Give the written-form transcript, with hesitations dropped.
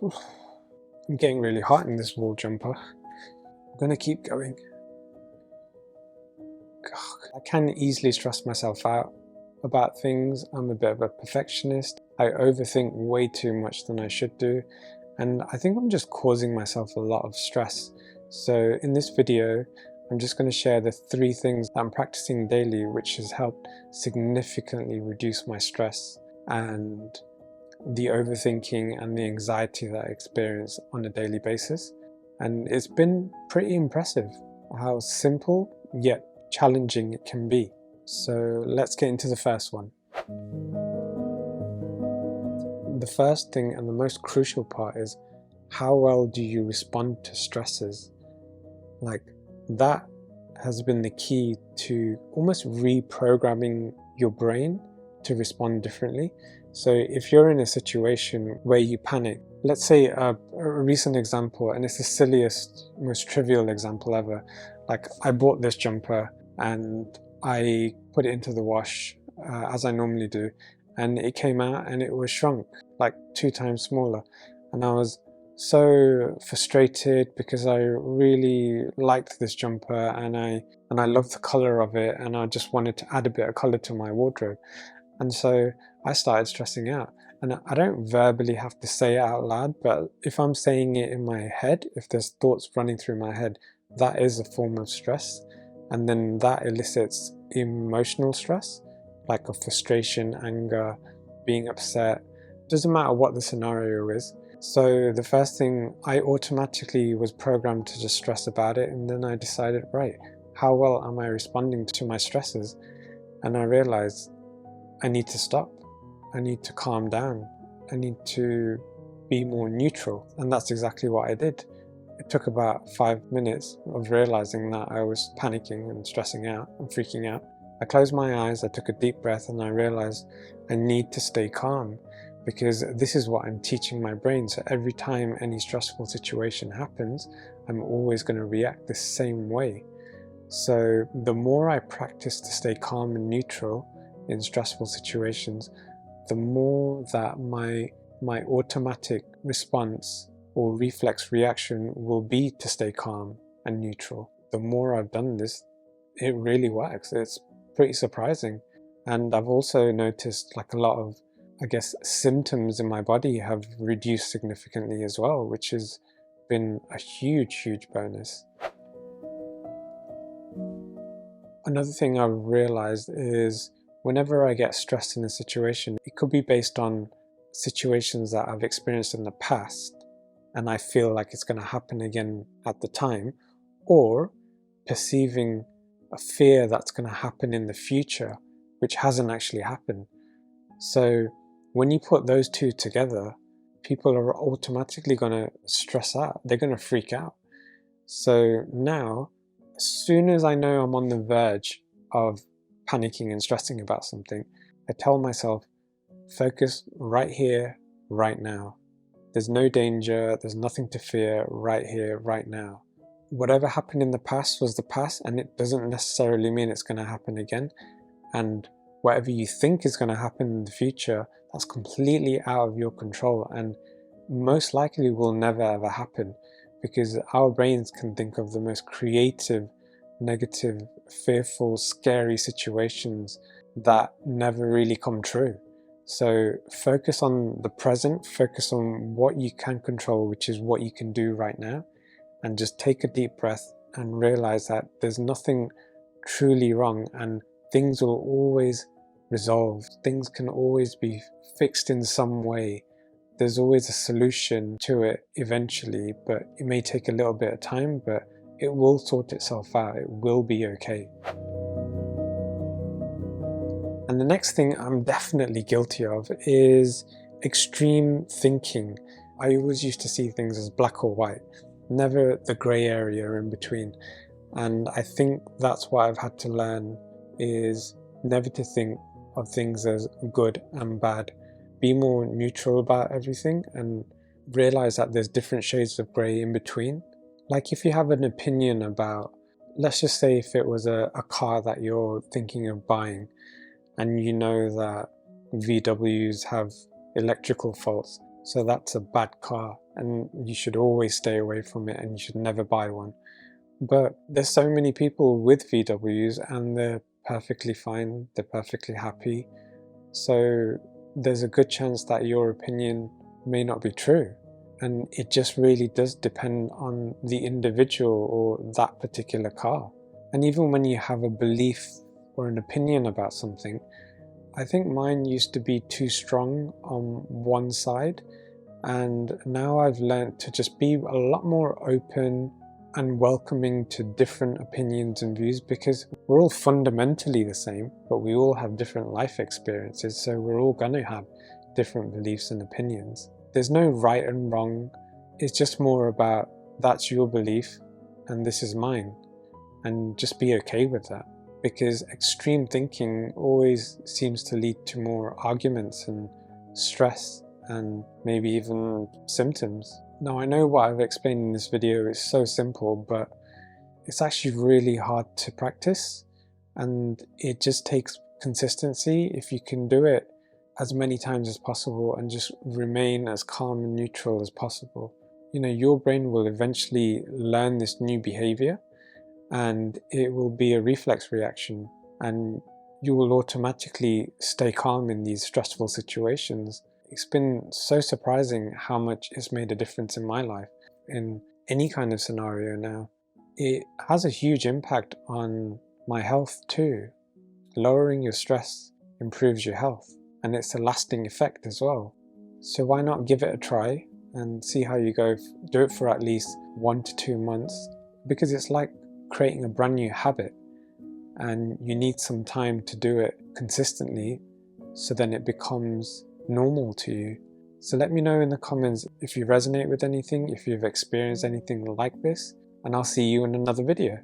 I'm getting really hot in this wool jumper. I'm gonna keep going. God, I can easily stress myself out about things. I'm a bit of a perfectionist. I overthink way too much than I should do, and I think I'm just causing myself a lot of stress. So in this video, I'm just going to share the 3 things that I'm practicing daily which has helped significantly reduce my stress and the overthinking and the anxiety that I experience on a daily basis. And it's been pretty impressive how simple yet challenging it can be. So let's get into the first one. The first thing and the most crucial part is, how well do you respond to stresses? Like, that has been the key to almost reprogramming your brain to respond differently. So if you're in a situation where you panic, let's say a recent example, and it's the silliest, most trivial example ever. Like, I bought this jumper and I put it into the wash as I normally do, and it came out and it was shrunk, like 2 times smaller. And I was so frustrated because I really liked this jumper and I loved the color of it, and I just wanted to add a bit of color to my wardrobe. And so I started stressing out. And I don't verbally have to say it out loud, but if I'm saying it in my head, if there's thoughts running through my head, that is a form of stress. And then that elicits emotional stress, like a frustration, anger, being upset. Doesn't matter what the scenario is. So the first thing, I automatically was programmed to just stress about it, and then I decided, right, how well am I responding to my stresses? And I realized I need to stop. I need to calm down. I need to be more neutral. And that's exactly what I did. It took about 5 minutes of realizing that I was panicking and stressing out and freaking out. I closed my eyes, I took a deep breath, and I realized I need to stay calm, because this is what I'm teaching my brain. So every time any stressful situation happens, I'm always going to react the same way. So the more I practice to stay calm and neutral in stressful situations, the more that my automatic response or reflex reaction will be to stay calm and neutral. The more I've done this, it really works. It's pretty surprising. And I've also noticed, like, a lot of, I guess, symptoms in my body have reduced significantly as well, which has been a huge bonus. Another thing I've realized is, whenever I get stressed in a situation, it could be based on situations that I've experienced in the past and I feel like it's going to happen again at the time, or perceiving a fear that's going to happen in the future, which hasn't actually happened. So when you put those two together, people are automatically going to stress out. They're going to freak out. So now, as soon as I know I'm on the verge of panicking and stressing about something, I tell myself, focus right here, right now. There's no danger, there's nothing to fear right here, right now. Whatever happened in the past was the past, and it doesn't necessarily mean it's going to happen again. And whatever you think is going to happen in the future, that's completely out of your control and most likely will never ever happen, because our brains can think of the most creative, negative, fearful, scary situations that never really come true. So focus on the present, focus on what you can control, which is what you can do right now, and just take a deep breath and realize that there's nothing truly wrong and things will always resolve. Things can always be fixed in some way. There's always a solution to it eventually, but it may take a little bit of time, but it will sort itself out. It will be okay. And the next thing I'm definitely guilty of is extreme thinking. I always used to see things as black or white, never the grey area in between. And I think that's what I've had to learn, is never to think of things as good and bad. Be more neutral about everything and realize that there's different shades of grey in between. Like, if you have an opinion about, let's just say if it was a car that you're thinking of buying, and you know that VWs have electrical faults, so that's a bad car. and you should always stay away from it and you should never buy one. But there's so many people with VWs and they're perfectly fine, they're perfectly happy. So there's a good chance that your opinion may not be true. And it just really does depend on the individual or that particular car. And even when you have a belief or an opinion about something, I think mine used to be too strong on one side, and now I've learned to just be a lot more open and welcoming to different opinions and views, because we're all fundamentally the same, but we all have different life experiences, so we're all going to have different beliefs and opinions. There's no right and wrong, it's just more about that's your belief and this is mine, and just be okay with that, because extreme thinking always seems to lead to more arguments and stress and maybe even symptoms. Now, I know what I've explained in this video is so simple, but it's actually really hard to practice, and it just takes consistency. If you can do it as many times as possible and just remain as calm and neutral as possible, you know, your brain will eventually learn this new behavior and it will be a reflex reaction, and you will automatically stay calm in these stressful situations. It's been so surprising how much it's made a difference in my life in any kind of scenario now. It has a huge impact on my health too. Lowering your stress improves your health, and it's a lasting effect as well. So why not give it a try and see how you go? Do it for at least 1 to 2 months, because it's like creating a brand new habit, and you need some time to do it consistently so then it becomes normal to you. So let me know in the comments if you resonate with anything, if you've experienced anything like this, and I'll see you in another video.